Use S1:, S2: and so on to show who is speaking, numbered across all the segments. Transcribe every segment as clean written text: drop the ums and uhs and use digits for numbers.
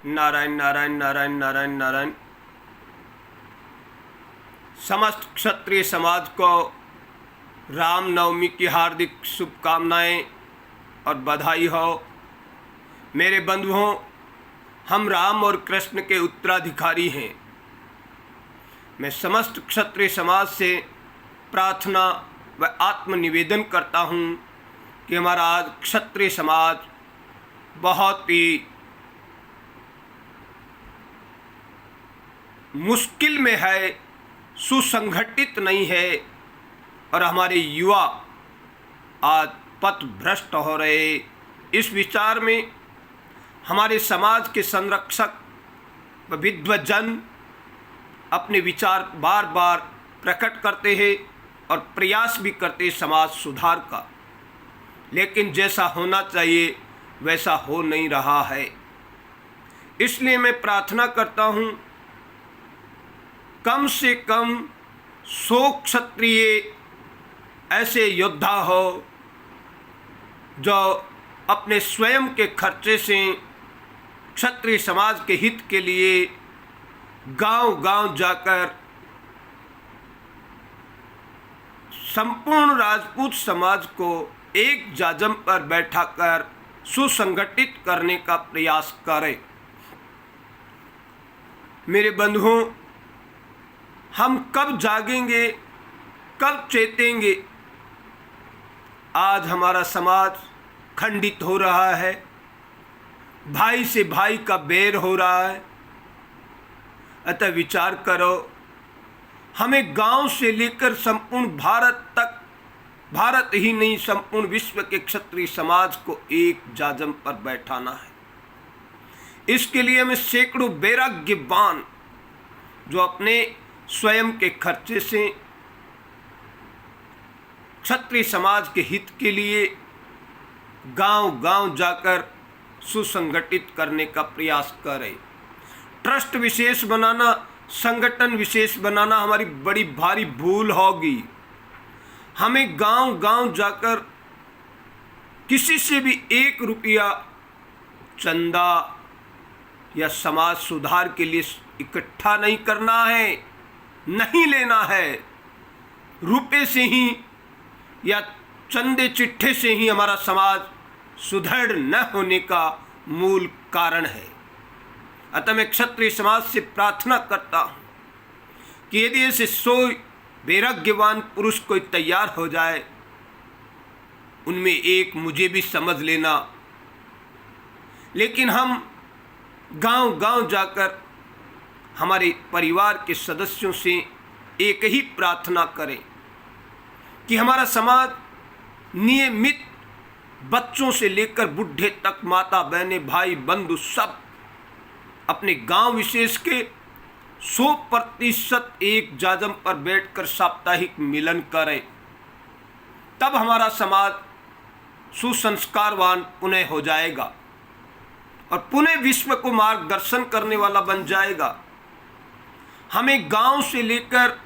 S1: नारायण नारायण नारायण नारायण नारायण। समस्त क्षत्रिय समाज को रामनवमी की हार्दिक शुभकामनाएं और बधाई हो। मेरे बंधुओं, हम राम और कृष्ण के उत्तराधिकारी हैं। मैं समस्त क्षत्रिय समाज से प्रार्थना व आत्मनिवेदन करता हूं कि हमारा आज क्षत्रिय समाज बहुत ही मुश्किल में है, सुसंगठित नहीं है और हमारे युवा आज पथ भ्रष्ट हो रहे। इस विचार में हमारे समाज के संरक्षक व विद्वजन अपने विचार बार बार प्रकट करते हैं और प्रयास भी करते समाज सुधार का, लेकिन जैसा होना चाहिए वैसा हो नहीं रहा है। इसलिए मैं प्रार्थना करता हूँ, कम से कम 100 क्षत्रिय ऐसे योद्धा हो जो अपने स्वयं के खर्चे से क्षत्रिय समाज के हित के लिए गांव-गांव जाकर संपूर्ण राजपूत समाज को एक जाजम पर बैठाकर सुसंगठित करने का प्रयास करें। मेरे बंधुओं, हम कब जागेंगे, कब चेतेंगे? आज हमारा समाज खंडित हो रहा है, भाई से भाई का बैर हो रहा है। अतः विचार करो, हमें गांव से लेकर संपूर्ण भारत तक, भारत ही नहीं संपूर्ण विश्व के क्षत्रिय समाज को एक जाजम पर बैठाना है। इसके लिए हमें सैकड़ों वैराग्यवान जो अपने स्वयं के खर्चे से क्षत्रिय समाज के हित के लिए गांव-गांव जाकर सुसंगठित करने का प्रयास करें। ट्रस्ट विशेष बनाना, संगठन विशेष बनाना हमारी बड़ी भारी भूल होगी। हमें गांव-गांव जाकर किसी से भी 1 रुपया चंदा या समाज सुधार के लिए इकट्ठा नहीं करना है, नहीं लेना है। रुपए से ही या चंदे चिट्ठे से ही हमारा समाज सुदृढ़ न होने का मूल कारण है। अतः मैं क्षत्रिय समाज से प्रार्थना करता हूँ कि यदि ऐसे 100 वैराग्यवान पुरुष कोई तैयार हो जाए, उनमें एक मुझे भी समझ लेना। लेकिन हम गांव-गांव जाकर हमारे परिवार के सदस्यों से एक ही प्रार्थना करें कि हमारा समाज नियमित बच्चों से लेकर बुढ़े तक, माता बहनें, भाई बंधु सब अपने गांव विशेष के 100% एक जाजम पर बैठकर साप्ताहिक मिलन करें। तब हमारा समाज सुसंस्कारवान पुनः हो जाएगा और पुनः विश्व को मार्गदर्शन करने वाला बन जाएगा। हमें गांव से लेकर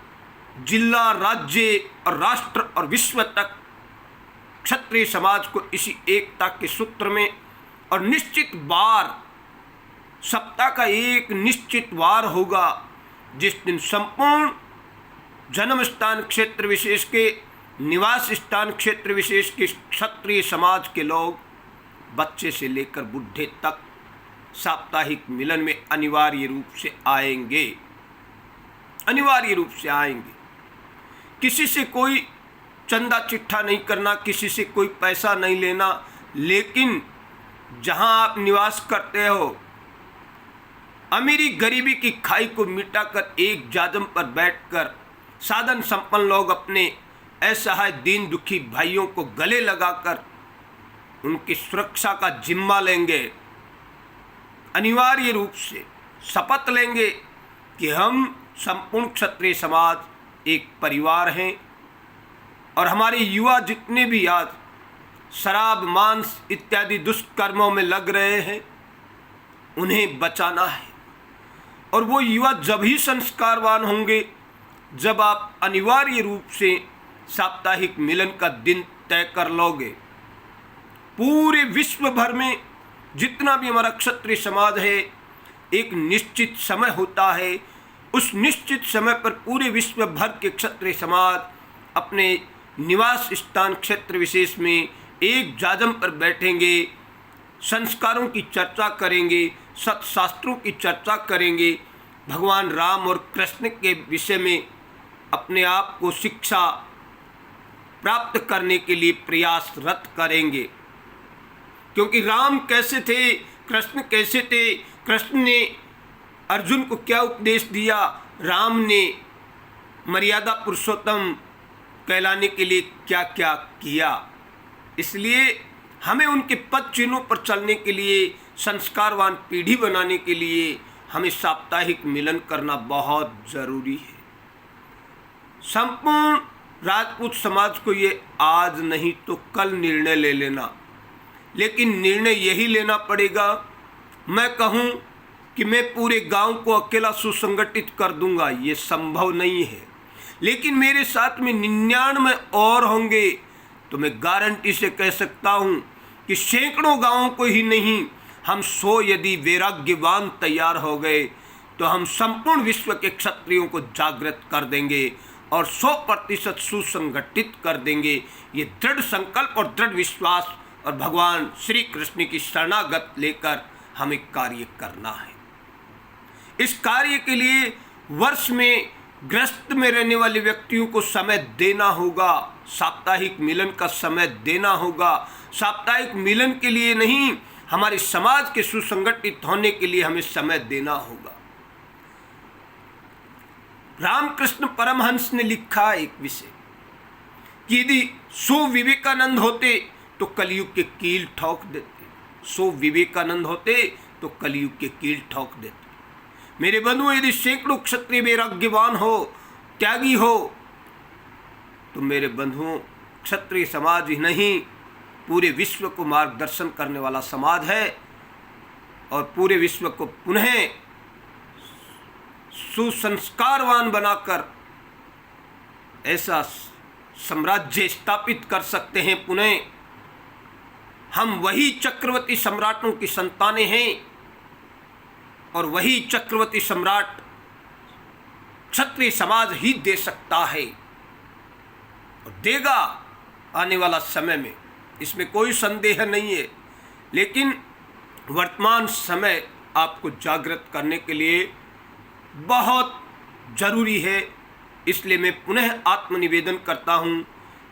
S1: जिला, राज्य और राष्ट्र और विश्व तक क्षत्रिय समाज को इसी एकता के सूत्र में और निश्चित वार, सप्ताह का एक निश्चित वार होगा जिस दिन संपूर्ण जन्म स्थान क्षेत्र विशेष के, निवास स्थान क्षेत्र विशेष के क्षत्रिय समाज के लोग बच्चे से लेकर बुढ़े तक साप्ताहिक मिलन में अनिवार्य रूप से आएंगे, अनिवार्य रूप से आएंगे। किसी से कोई चंदा चिट्ठा नहीं करना, किसी से कोई पैसा नहीं लेना, लेकिन जहां आप निवास करते हो, अमीरी गरीबी की खाई को मिटाकर एक जाजम पर बैठकर साधन संपन्न लोग अपने असहाय दीन दुखी भाइयों को गले लगाकर उनकी सुरक्षा का जिम्मा लेंगे। अनिवार्य रूप से शपथ लेंगे कि हम संपूर्ण क्षत्रिय समाज एक परिवार हैं और हमारे युवा जितने भी आज शराब, मांस इत्यादि दुष्कर्मों में लग रहे हैं, उन्हें बचाना है। और वो युवा जब ही संस्कारवान होंगे जब आप अनिवार्य रूप से साप्ताहिक मिलन का दिन तय कर लोगे। पूरे विश्व भर में जितना भी हमारा क्षत्रिय समाज है, एक निश्चित समय होता है। उस निश्चित समय पर पूरे विश्व भर के क्षत्रिय समाज अपने निवास स्थान क्षेत्र विशेष में एक जाजम पर बैठेंगे, संस्कारों की चर्चा करेंगे, सत्शास्त्रों की चर्चा करेंगे, भगवान राम और कृष्ण के विषय में अपने आप को शिक्षा प्राप्त करने के लिए प्रयासरत करेंगे। क्योंकि राम कैसे थे, कृष्ण कैसे थे, कृष्ण ने अर्जुन को क्या उपदेश दिया, राम ने मर्यादा पुरुषोत्तम कहलाने के लिए क्या क्या किया। इसलिए हमें उनके पद चिन्हों पर चलने के लिए, संस्कारवान पीढ़ी बनाने के लिए हमें साप्ताहिक मिलन करना बहुत ज़रूरी है। संपूर्ण राजपूत समाज को ये आज नहीं तो कल निर्णय ले लेना, लेकिन निर्णय यही लेना पड़ेगा। मैं कहूँ कि मैं पूरे गांव को अकेला सुसंगठित कर दूंगा, ये संभव नहीं है, लेकिन मेरे साथ में 99 और होंगे तो मैं गारंटी से कह सकता हूँ कि सैकड़ों गांवों को ही नहीं, हम 100 यदि वैराग्यवान तैयार हो गए तो हम संपूर्ण विश्व के क्षत्रियों को जागृत कर देंगे और 100% सुसंगठित कर देंगे। ये दृढ़ संकल्प और दृढ़ विश्वास और भगवान श्री कृष्ण की शरणागत लेकर हमें कार्य करना है। इस कार्य के लिए वर्ष में ग्रस्त में रहने वाले व्यक्तियों को समय देना होगा, साप्ताहिक मिलन का समय देना होगा। साप्ताहिक मिलन के लिए नहीं, हमारे समाज के सुसंगठित होने के लिए हमें समय देना होगा। रामकृष्ण परमहंस ने लिखा एक विषय कि यदि 100 विवेकानंद होते तो कलयुग के कील ठोक देते, 100 विवेकानंद होते तो कलयुग के कील ठोक देते। मेरे बंधुओं, यदि सैकड़ों क्षत्रिय वैराग्यवान हो, त्यागी हो, तो मेरे बंधुओं क्षत्रिय समाज ही नहीं पूरे विश्व को मार्गदर्शन करने वाला समाज है और पूरे विश्व को पुनः सुसंस्कारवान बनाकर ऐसा साम्राज्य स्थापित कर सकते हैं। पुनः हम वही चक्रवर्ती सम्राटों की संतानें हैं और वही चक्रवर्ती सम्राट क्षत्रिय समाज ही दे सकता है और देगा आने वाला समय में, इसमें कोई संदेह नहीं है। लेकिन वर्तमान समय आपको जागृत करने के लिए बहुत ज़रूरी है। इसलिए मैं पुनः आत्मनिवेदन करता हूँ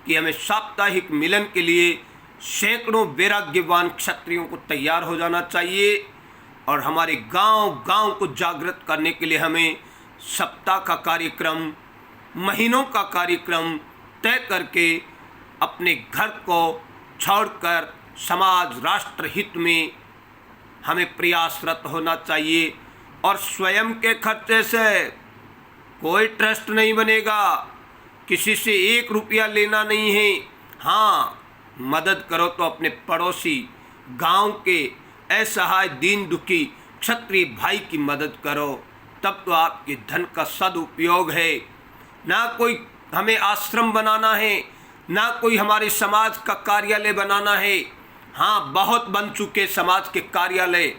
S1: कि हमें साप्ताहिक मिलन के लिए सैकड़ों वैराग्यवान क्षत्रियों को तैयार हो जाना चाहिए और हमारे गांव को जागृत करने के लिए हमें सप्ताह का कार्यक्रम, महीनों का कार्यक्रम तय करके अपने घर को छोड़कर समाज राष्ट्र हित में हमें प्रयासरत होना चाहिए। और स्वयं के खर्चे से कोई ट्रस्ट नहीं बनेगा, किसी से 1 रुपया लेना नहीं है। हाँ, मदद करो तो अपने पड़ोसी गांव के असहाय दीन दुखी क्षत्रिय भाई की मदद करो, तब तो आपके धन का सदुपयोग है। ना कोई हमें आश्रम बनाना है, ना कोई हमारे समाज का कार्यालय बनाना है। हाँ, बहुत बन चुके समाज के कार्यालय,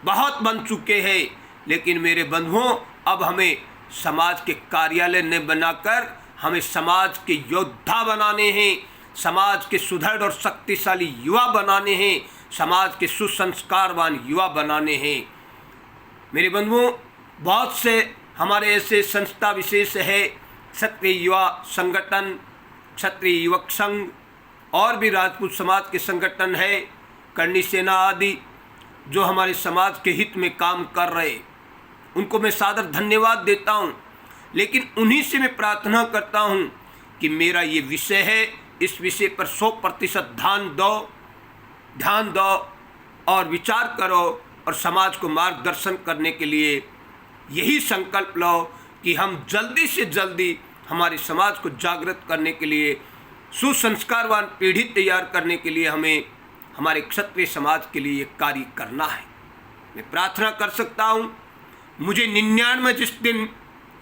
S1: बहुत बन चुके हैं, लेकिन मेरे बंधुओं अब हमें समाज के कार्यालय न बनाकर हमें समाज के योद्धा बनाने हैं, समाज के सुदृढ़ और शक्तिशाली युवा बनाने हैं, समाज के सुसंस्कारवान युवा बनाने हैं। मेरे बंधुओं, बहुत से हमारे ऐसे संस्था विशेष है, क्षत्रिय युवा संगठन, क्षत्रिय युवक संघ और भी राजपूत समाज के संगठन है, करणी सेना आदि, जो हमारे समाज के हित में काम कर रहे, उनको मैं सादर धन्यवाद देता हूँ। लेकिन उन्हीं से मैं प्रार्थना करता हूँ कि मेरा ये विषय है, इस विषय पर 100% ध्यान दो और विचार करो और समाज को मार्गदर्शन करने के लिए यही संकल्प लो कि हम जल्दी से जल्दी हमारे समाज को जागृत करने के लिए, सुसंस्कारवान पीढ़ी तैयार करने के लिए हमें हमारे क्षत्रिय समाज के लिए ये कार्य करना है। मैं प्रार्थना कर सकता हूँ, मुझे 99 जिस दिन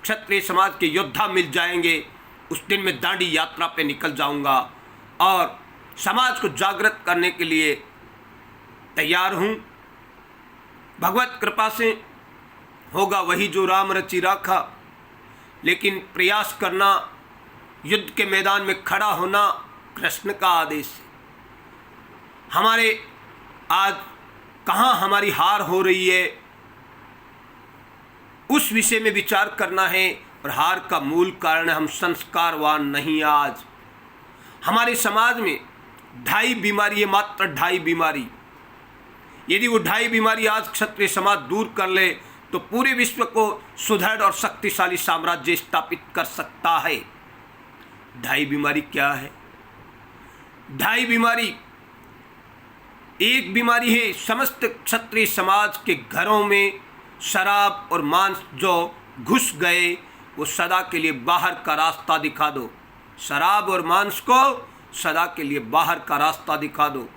S1: क्षत्रिय समाज के योद्धा मिल जाएंगे, उस दिन मैं दांडी यात्रा पे निकल जाऊंगा और समाज को जागृत करने के लिए तैयार हूँ। भगवत कृपा से होगा वही जो राम रचि राखा। लेकिन प्रयास करना, युद्ध के मैदान में खड़ा होना कृष्ण का आदेश है। हमारे आज कहाँ हमारी हार हो रही है, उस विषय में विचार करना है। और हार का मूल कारण है हम संस्कारवान नहीं। आज हमारे समाज में 2.5 बीमारी है, मात्र 2.5 बीमारी। यदि वो 2.5 बीमारी आज क्षत्रिय समाज दूर कर ले तो पूरे विश्व को सुदृढ़ और शक्तिशाली साम्राज्य स्थापित कर सकता है। 2.5 बीमारी क्या है? 2.5 बीमारी, एक बीमारी है समस्त क्षत्रिय समाज के घरों में शराब और मांस जो घुस गए, वो सदा के लिए बाहर का रास्ता दिखा दो। शराब और मांस को सदा के लिए बाहर का रास्ता दिखा दो।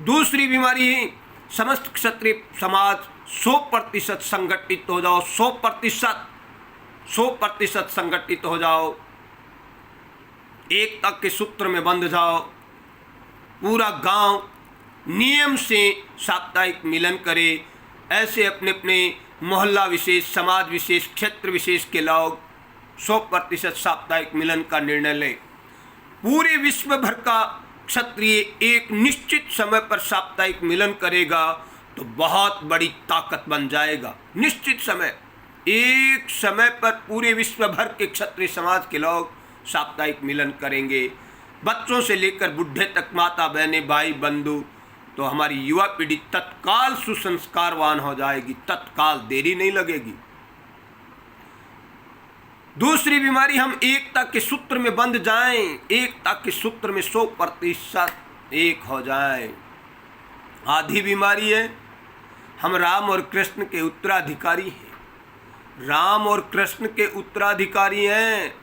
S1: दूसरी बीमारी है समस्त क्षत्रिय समाज 100% संगठित हो जाओ। 100% संगठित हो जाओ, एकता के सूत्र में बंध जाओ। पूरा गांव नियम से साप्ताहिक मिलन करे। ऐसे अपने अपने मोहल्ला विशेष, समाज विशेष, क्षेत्र विशेष के लोग 100% साप्ताहिक मिलन का निर्णय लें। पूरे विश्व भर का क्षत्रिय एक निश्चित समय पर साप्ताहिक मिलन करेगा तो बहुत बड़ी ताकत बन जाएगा। निश्चित समय, एक समय पर पूरे विश्व भर के क्षत्रिय समाज के लोग साप्ताहिक मिलन करेंगे। बच्चों से लेकर बुढ़े तक, माता बहने, भाई बंधु, तो हमारी युवा पीढ़ी तत्काल सुसंस्कारवान हो जाएगी। तत्काल, देरी नहीं लगेगी। दूसरी बीमारी, हम एकता के सूत्र में बंध जाएं। एकता के सूत्र में 100% एक हो जाएं। आधी बीमारी है हम राम और कृष्ण के उत्तराधिकारी हैं। राम और कृष्ण के उत्तराधिकारी हैं।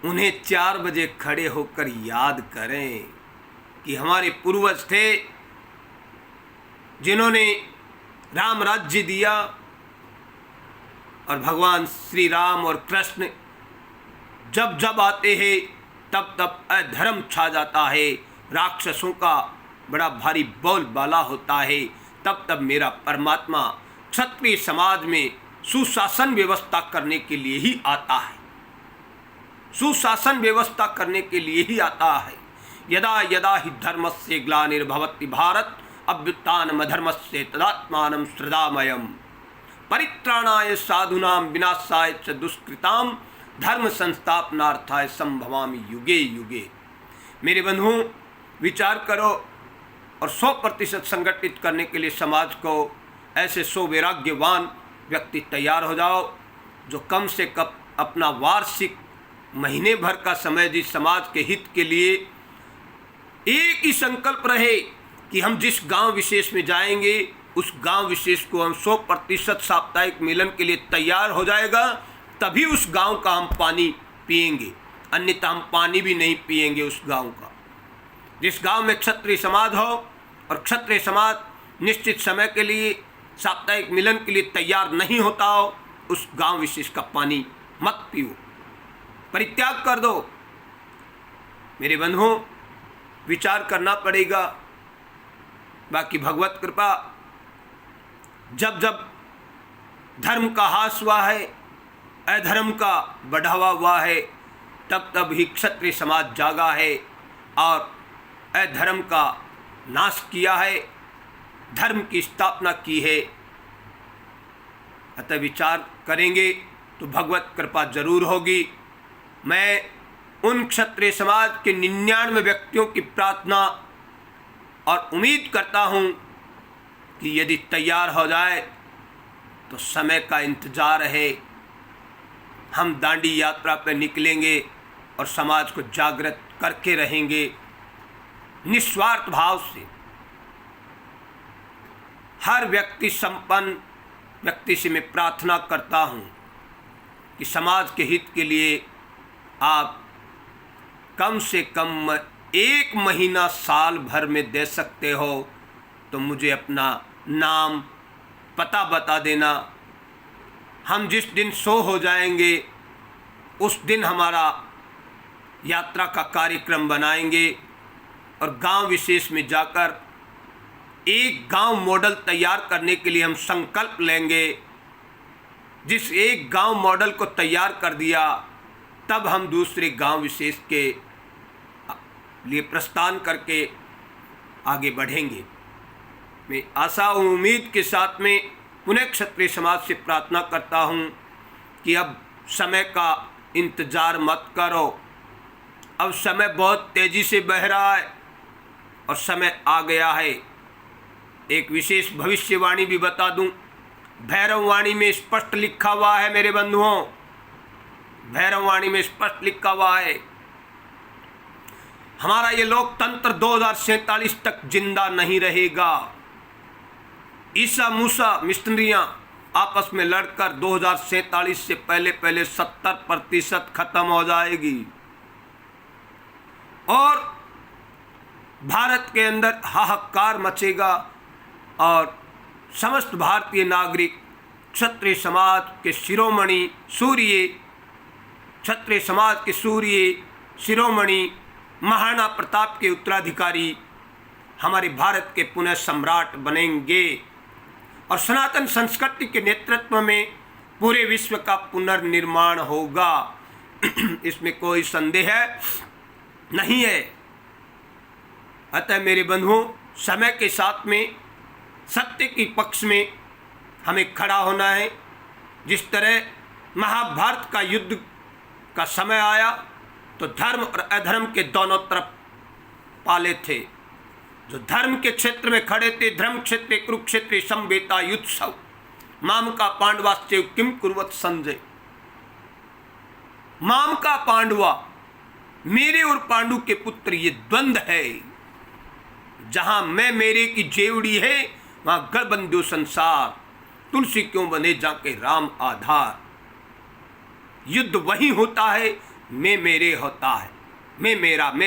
S1: उन्हें 4 बजे खड़े होकर याद करें कि हमारे पूर्वज थे जिन्होंने राम राज्य दिया, और भगवान श्री राम और कृष्ण जब जब आते हैं तब तब अधर्म छा जाता है, राक्षसों का बड़ा भारी बोलबाला होता है। तब तब मेरा परमात्मा क्षत्रिय समाज में सुशासन व्यवस्था करने के लिए ही आता है। सुशासन व्यवस्था करने के लिए ही आता है। यदा यदा हि धर्मस्य ग्लानिर्भवति भारत अभ्युत्थानमधर्मस्य तदात्मानं सृजाम्यहम् परित्राणाय साधूनां विनाशाय च दुष्कृतां धर्म संस्थापनार्थाय संभवामि युगे युगे। मेरे बंधुओं, विचार करो और 100% संगठित करने के लिए समाज को ऐसे 100 वैराग्यवान व्यक्ति तैयार हो जाओ जो कम से कम अपना वार्षिक महीने भर का समय जिस समाज के हित के लिए एक ही संकल्प रहे कि हम जिस गांव विशेष में जाएंगे उस गांव विशेष को हम 100% साप्ताहिक मिलन के लिए तैयार हो जाएगा, तभी उस गांव का हम पानी पिएंगे, अन्यथा हम पानी भी नहीं पिएंगे उस गांव का। जिस गांव में क्षत्रिय समाज हो और क्षत्रिय समाज निश्चित समय के लिए साप्ताहिक मिलन के लिए तैयार नहीं होता हो, उस गांव विशेष का पानी मत पियो, परित्याग कर दो। मेरे बंधुओं, विचार करना पड़ेगा। बाकी भगवत कृपा, जब जब धर्म का ह्रास हुआ है, अधर्म का बढ़ावा हुआ है, तब तब ही क्षत्रिय समाज जागा है और अधर्म का नाश किया है, धर्म की स्थापना की है। अतः विचार करेंगे तो भगवत कृपा जरूर होगी। मैं उन क्षत्रिय समाज के 99 व्यक्तियों की प्रार्थना और उम्मीद करता हूँ कि यदि तैयार हो जाए तो समय का इंतजार है, हम दांडी यात्रा पर निकलेंगे और समाज को जागृत करके रहेंगे निस्वार्थ भाव से। हर व्यक्ति, संपन्न व्यक्ति से मैं प्रार्थना करता हूँ कि समाज के हित के लिए आप कम से कम 1 महीना साल भर में दे सकते हो तो मुझे अपना नाम पता बता देना। हम जिस दिन 100 हो जाएंगे उस दिन हमारा यात्रा का कार्यक्रम बनाएंगे और गांव विशेष में जाकर एक गांव मॉडल तैयार करने के लिए हम संकल्प लेंगे, जिस एक गांव मॉडल को तैयार कर दिया तब हम दूसरे गांव विशेष के लिए प्रस्थान करके आगे बढ़ेंगे। मैं आशा और उम्मीद के साथ में पुनः क्षत्रिय समाज से प्रार्थना करता हूं कि अब समय का इंतज़ार मत करो। अब समय बहुत तेज़ी से बह रहा है और समय आ गया है। एक विशेष भविष्यवाणी भी बता दूं, भैरववाणी में स्पष्ट लिखा हुआ है मेरे बंधुओं, भैरववाणी में स्पष्ट लिखा हुआ है, हमारा ये लोकतंत्र 2047 तक जिंदा नहीं रहेगा। ईसा मूसा मिशनरियाँ आपस में लड़कर 2047 से पहले पहले 70% खत्म हो जाएगी और भारत के अंदर हाहाकार मचेगा और समस्त भारतीय नागरिक क्षत्रिय समाज के शिरोमणि सूर्य, क्षत्रिय समाज के सूर्य शिरोमणि महाराणा प्रताप के उत्तराधिकारी हमारे भारत के पुनः सम्राट बनेंगे और सनातन संस्कृति के नेतृत्व में पूरे विश्व का पुनर्निर्माण होगा। इसमें कोई संदेह नहीं है। अतः मेरे बंधुओं, समय के साथ में सत्य के पक्ष में हमें खड़ा होना है। जिस तरह महाभारत का युद्ध का समय आया तो धर्म और अधर्म के दोनों तरफ पाले थे। जो धर्म के क्षेत्र में खड़े थे, धर्म क्षेत्र कुरुक्षेत्र समवेता युत्सव माम का पांडवाश्चैव किम कुर्वत संजय। माम का पांडवा, मेरे और पांडु के पुत्र, ये द्वंद्व है। जहां मैं मेरे की जेवड़ी है वहां गढ़ बंधु संसार, तुलसी क्यों बने जाके राम आधार। युद्ध वही होता है, मैं मेरे होता है, मैं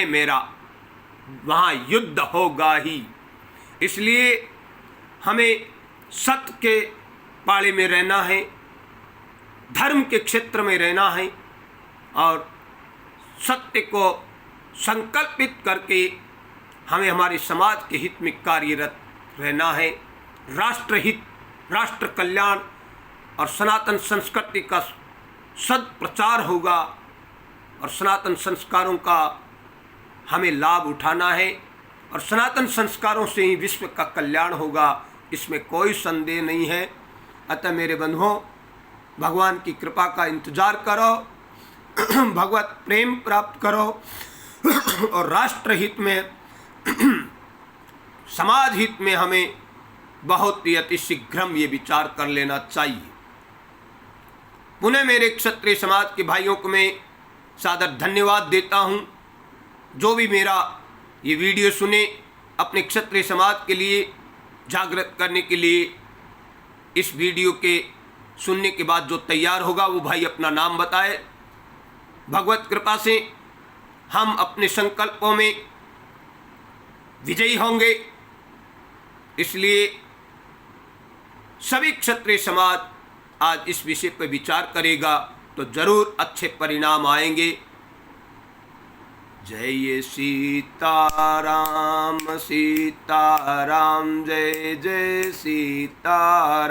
S1: मेरा, वहाँ युद्ध होगा ही। इसलिए हमें सत्य के पाले में रहना है, धर्म के क्षेत्र में रहना है और सत्य को संकल्पित करके हमें हमारे समाज के हित में कार्यरत रहना है। राष्ट्र हित, राष्ट्र कल्याण और सनातन संस्कृति का सद प्रचार होगा और सनातन संस्कारों का हमें लाभ उठाना है और सनातन संस्कारों से ही विश्व का कल्याण होगा, इसमें कोई संदेह नहीं है। अतः मेरे बंधुओं, भगवान की कृपा का इंतजार करो, भगवत प्रेम प्राप्त करो और राष्ट्र हित में समाज हित में हमें बहुत ही अतिशीघ्रम ये विचार कर लेना चाहिए। पुनः मेरे क्षत्रिय समाज के भाइयों को मैं सादर धन्यवाद देता हूँ। जो भी मेरा ये वीडियो सुने, अपने क्षत्रिय समाज के लिए जागृत करने के लिए इस वीडियो के सुनने के बाद जो तैयार होगा वो भाई अपना नाम बताए। भगवत कृपा से हम अपने संकल्पों में विजयी होंगे। इसलिए सभी क्षत्रिय समाज आज इस विषय पर विचार करेगा तो जरूर अच्छे परिणाम आएंगे। जय सीताराम सीताराम, जय जय सीताराम,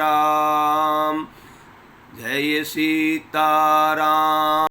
S1: जय सीताराम।